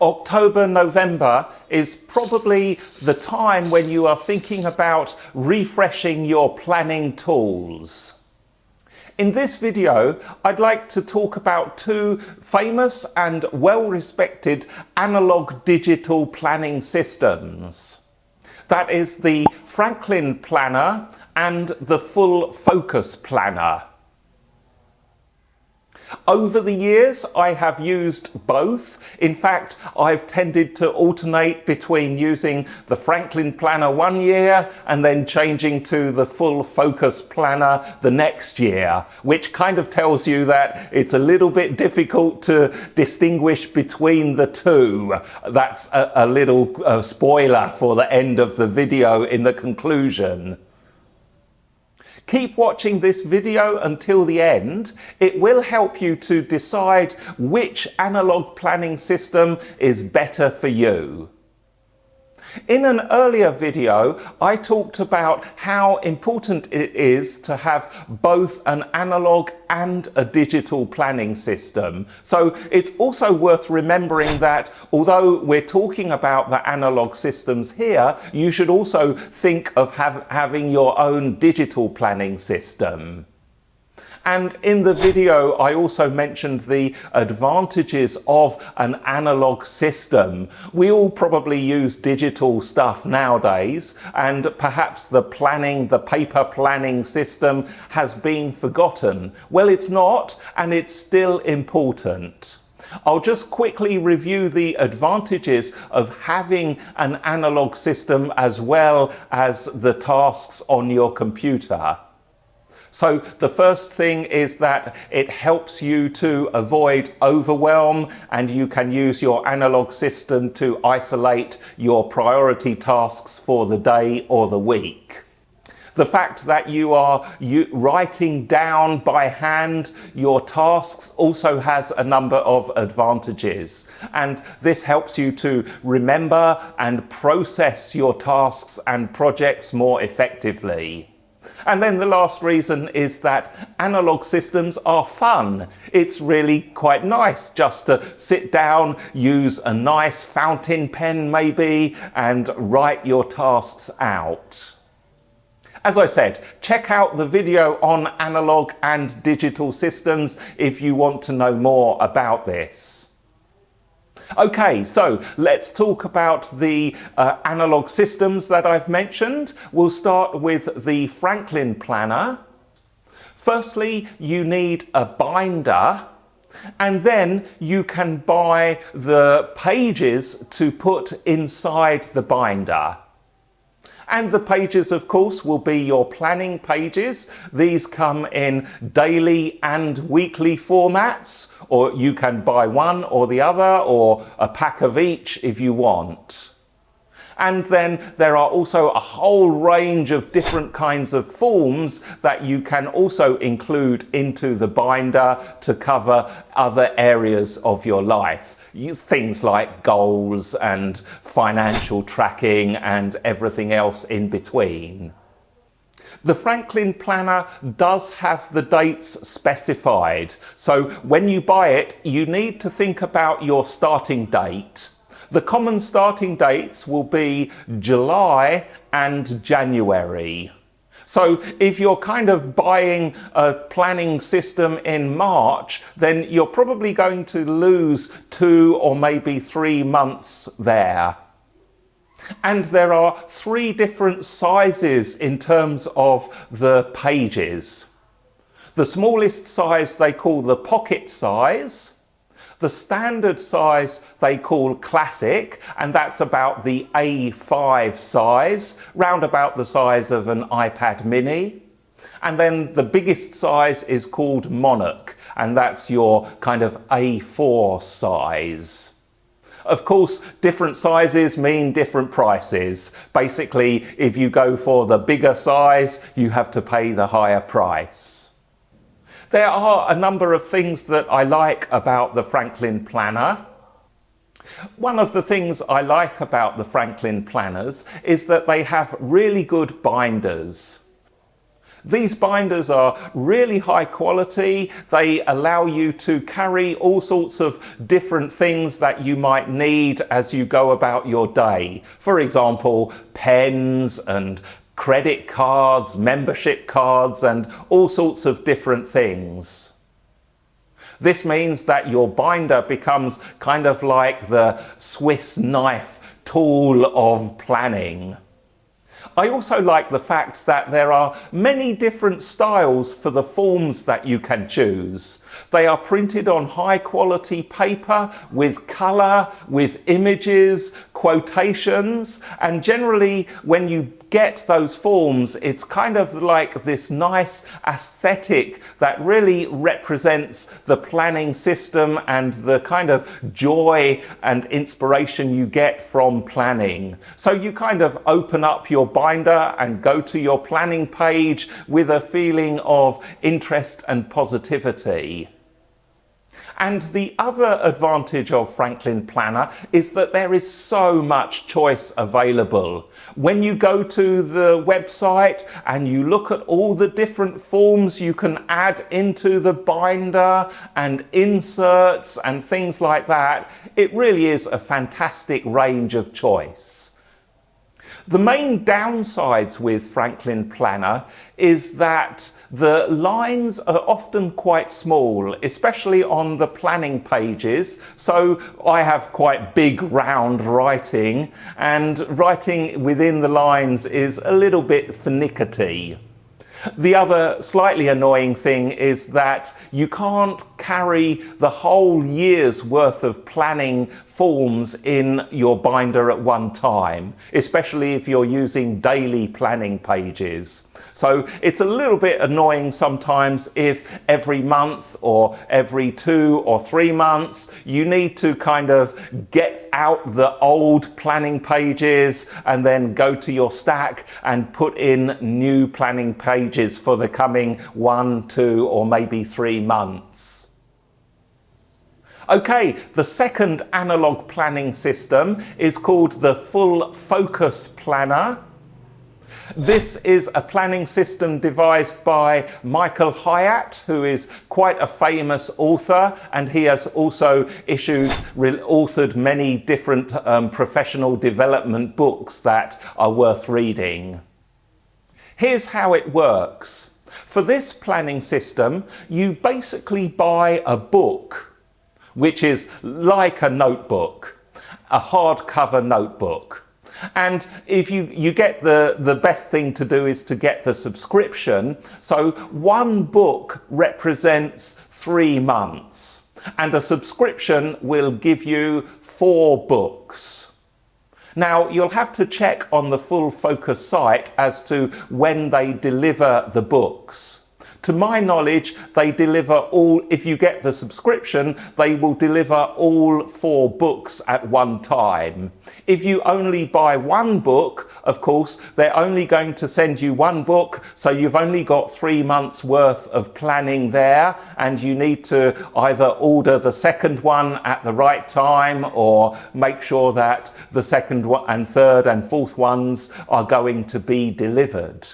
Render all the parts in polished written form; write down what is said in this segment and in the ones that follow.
October, November is probably the time when you are thinking about refreshing your planning tools. In this video, I'd like to talk about two famous and well-respected analog digital planning systems. That is the Franklin Planner and the Full Focus Planner. Over the years, I have used both. In fact, I've tended to alternate between using the Franklin Planner one year and then changing to the Full Focus Planner the next year, which kind of tells you that it's a little bit difficult to distinguish between the two. That's a little spoiler for the end of the video in the conclusion. Keep watching this video until the end. It will help you to decide which analog planning system is better for you. In an earlier video, I talked about how important it is to have both an analog and a digital planning system. So it's also worth remembering that although we're talking about the analog systems here, you should also think of having your own digital planning system. And in the video, I also mentioned the advantages of an analog system. We all probably use digital stuff nowadays, and perhaps the paper planning system has been forgotten. Well, it's not, and it's still important. I'll just quickly review the advantages of having an analog system as well as the tasks on your computer. So the first thing is that it helps you to avoid overwhelm, and you can use your analog system to isolate your priority tasks for the day or the week. The fact that you are writing down by hand your tasks also has a number of advantages, and this helps you to remember and process your tasks and projects more effectively. And then the last reason is that analog systems are fun. It's really quite nice just to sit down, use a nice fountain pen maybe, and write your tasks out. As I said, check out the video on analog and digital systems if you want to know more about this. Okay, so let's talk about the analog systems that I've mentioned. We'll start with the Franklin Planner. Firstly, you need a binder, and then you can buy the pages to put inside the binder. And the pages, of course, will be your planning pages. These come in daily and weekly formats, or you can buy one or the other, or a pack of each if you want. And then there are also a whole range of different kinds of forms that you can also include into the binder to cover other areas of your life. Things like goals and financial tracking and everything else in between. The Franklin Planner does have the dates specified, so when you buy it, you need to think about your starting date. The common starting dates will be July and January. So if you're kind of buying a planning system in March, then you're probably going to lose 2 or maybe 3 months there. And there are 3 different sizes in terms of the pages. The smallest size they call the pocket size. The standard size they call classic, and that's about the A5 size, round about the size of an iPad mini. And then the biggest size is called monarch, and that's your kind of A4 size. Of course, different sizes mean different prices. Basically, if you go for the bigger size, you have to pay the higher price. There are a number of things that I like about the Franklin Planner. One of the things I like about the Franklin Planners is that they have really good binders. These binders are really high quality. They allow you to carry all sorts of different things that you might need as you go about your day. For example, pens and credit cards, membership cards, and all sorts of different things. This means that your binder becomes kind of like the Swiss knife tool of planning. I also like the fact that there are many different styles for the forms that you can choose. They are printed on high quality paper with colour, with images, quotations, and generally when you get those forms, it's kind of like this nice aesthetic that really represents the planning system and the kind of joy and inspiration you get from planning. So you kind of open up your binder and go to your planning page with a feeling of interest and positivity. And the other advantage of Franklin Planner is that there is so much choice available. When you go to the website and you look at all the different forms you can add into the binder and inserts and things like that, it really is a fantastic range of choice. The main downsides with Franklin Planner is that the lines are often quite small, especially on the planning pages. So I have quite big round writing, and writing within the lines is a little bit finicky. The other slightly annoying thing is that you can't carry the whole year's worth of planning forms in your binder at one time, especially if you're using daily planning pages. So it's a little bit annoying sometimes if every month or every 2 or 3 months you need to kind of get out the old planning pages and then go to your stack and put in new planning pages for the coming 1, 2 or maybe 3 months. Okay, the second analog planning system is called the Full Focus Planner. This is a planning system devised by Michael Hyatt, who is quite a famous author, and he has also authored many different professional development books that are worth reading. Here's how it works. For this planning system, you basically buy a book, which is like a notebook, a hardcover notebook. And if you get the best thing to do is to get the subscription. So one book represents 3 months, and a subscription will give you 4 books. Now, you'll have to check on the Full Focus site as to when they deliver the books. To my knowledge, they deliver all, if you get the subscription, they will deliver all 4 books at one time. If you only buy 1 book, of course, they're only going to send you 1 book, so you've only got 3 months worth of planning there, and you need to either order the second one at the right time or make sure that the second one and third and fourth ones are going to be delivered.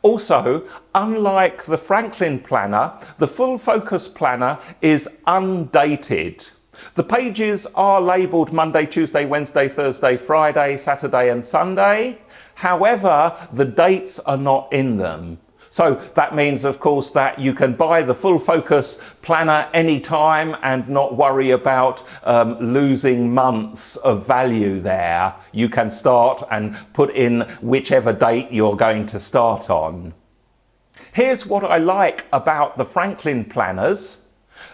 Also, unlike the Franklin Planner, the Full Focus Planner is undated. The pages are labelled Monday, Tuesday, Wednesday, Thursday, Friday, Saturday and Sunday. However, the dates are not in them. So that means, of course, that you can buy the Full Focus Planner anytime and not worry about losing months of value there. You can start and put in whichever date you're going to start on. Here's what I like about the Franklin planners.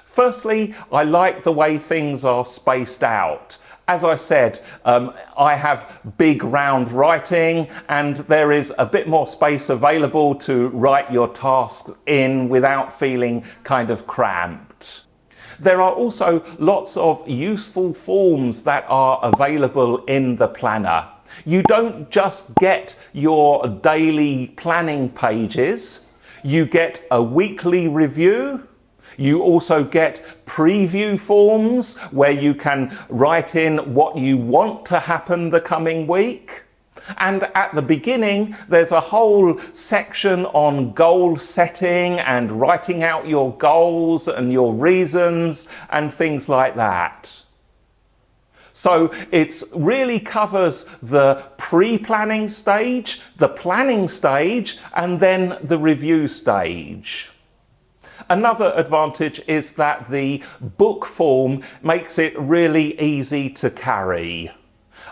Firstly, I like the way things are spaced out. As I said, I have big round writing, and there is a bit more space available to write your tasks in without feeling kind of cramped. There are also lots of useful forms that are available in the planner. You don't just get your daily planning pages, you get a weekly review. You also get preview forms where you can write in what you want to happen the coming week. And at the beginning, there's a whole section on goal setting and writing out your goals and your reasons and things like that. So it really covers the pre-planning stage, the planning stage, and then the review stage. Another advantage is that the book form makes it really easy to carry.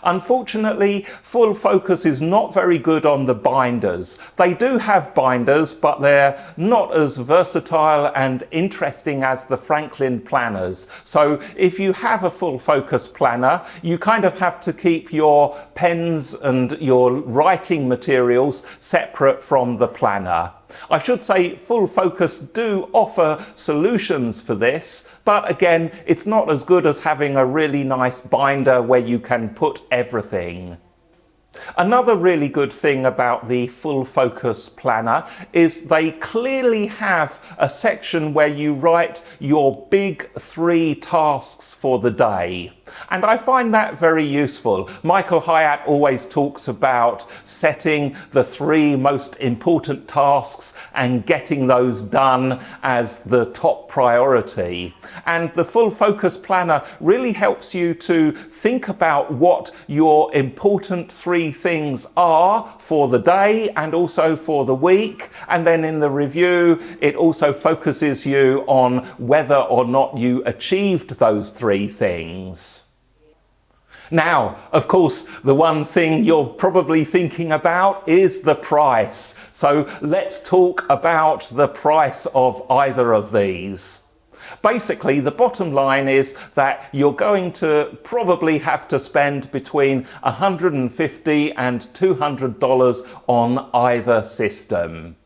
Unfortunately, Full Focus is not very good on the binders. They do have binders, but they're not as versatile and interesting as the Franklin planners. So if you have a Full Focus planner, you kind of have to keep your pens and your writing materials separate from the planner. I should say Full Focus do offer solutions for this, but again, it's not as good as having a really nice binder where you can put everything. Another really good thing about the Full Focus planner is they clearly have a section where you write your big 3 tasks for the day. And I find that very useful. Michael Hyatt always talks about setting the 3 most important tasks and getting those done as the top priority. And the Full Focus planner really helps you to think about what your important 3 things are for the day and also for the week. And then in the review, it also focuses you on whether or not you achieved those 3 things. Now, of course, the one thing you're probably thinking about is the price. So let's talk about the price of either of these. Basically, the bottom line is that you're going to probably have to spend between $150 and $200 on either system.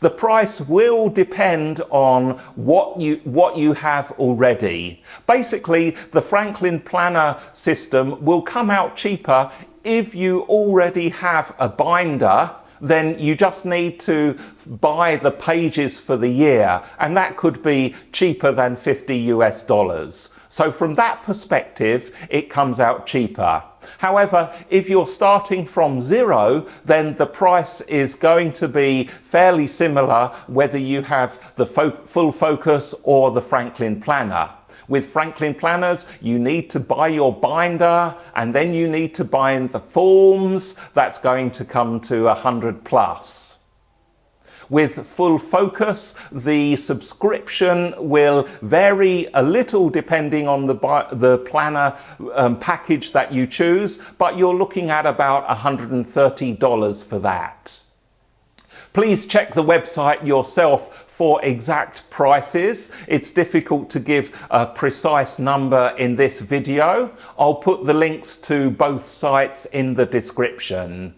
The price will depend on what you have already. Basically, the Franklin Planner system will come out cheaper if you already have a binder. Then you just need to buy the pages for the year, and that could be cheaper than $50 US. So from that perspective, it comes out cheaper. However, if you're starting from 0, then the price is going to be fairly similar whether you have the Full Focus or the Franklin Planner. With Franklin planners, you need to buy your binder, and then you need to buy in the forms. That's going to come to $100+. With Full Focus, the subscription will vary a little depending on the planner package that you choose, but you're looking at about $130 for that. Please check the website yourself for exact prices. It's difficult to give a precise number in this video. I'll put the links to both sites in the description.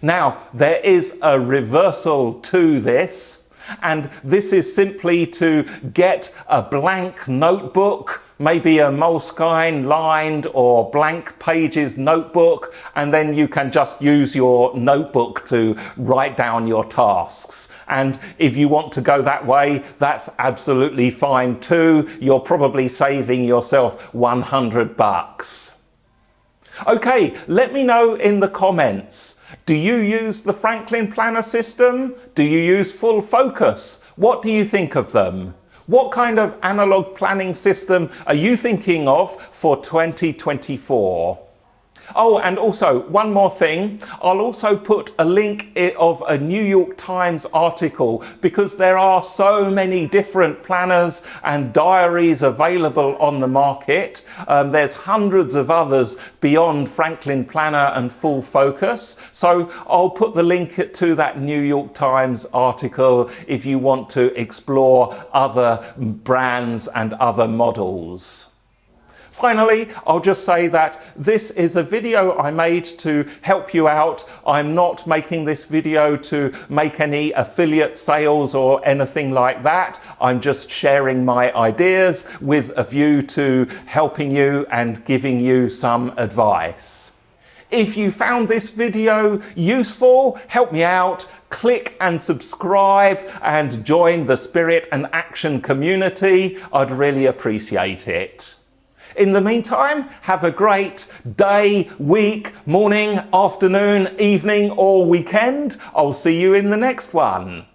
Now, there is a reversal to this, and this is simply to get a blank notebook, maybe a Moleskine lined or blank pages notebook, and then you can just use your notebook to write down your tasks. And if you want to go that way, that's absolutely fine too. You're probably saving yourself $100. Okay, let me know in the comments. Do you use the Franklin Planner system? Do you use Full Focus? What do you think of them? What kind of analog planning system are you thinking of for 2024? Oh, and also one more thing, I'll also put a link of a New York Times article, because there are so many different planners and diaries available on the market. There's hundreds of others beyond Franklin Planner and Full Focus. So I'll put the link to that New York Times article if you want to explore other brands and other models. Finally, I'll just say that this is a video I made to help you out. I'm not making this video to make any affiliate sales or anything like that. I'm just sharing my ideas with a view to helping you and giving you some advice. If you found this video useful, help me out. Click and subscribe and join the Spirit and Action community. I'd really appreciate it. In the meantime, have a great day, week, morning, afternoon, evening or weekend. I'll see you in the next one.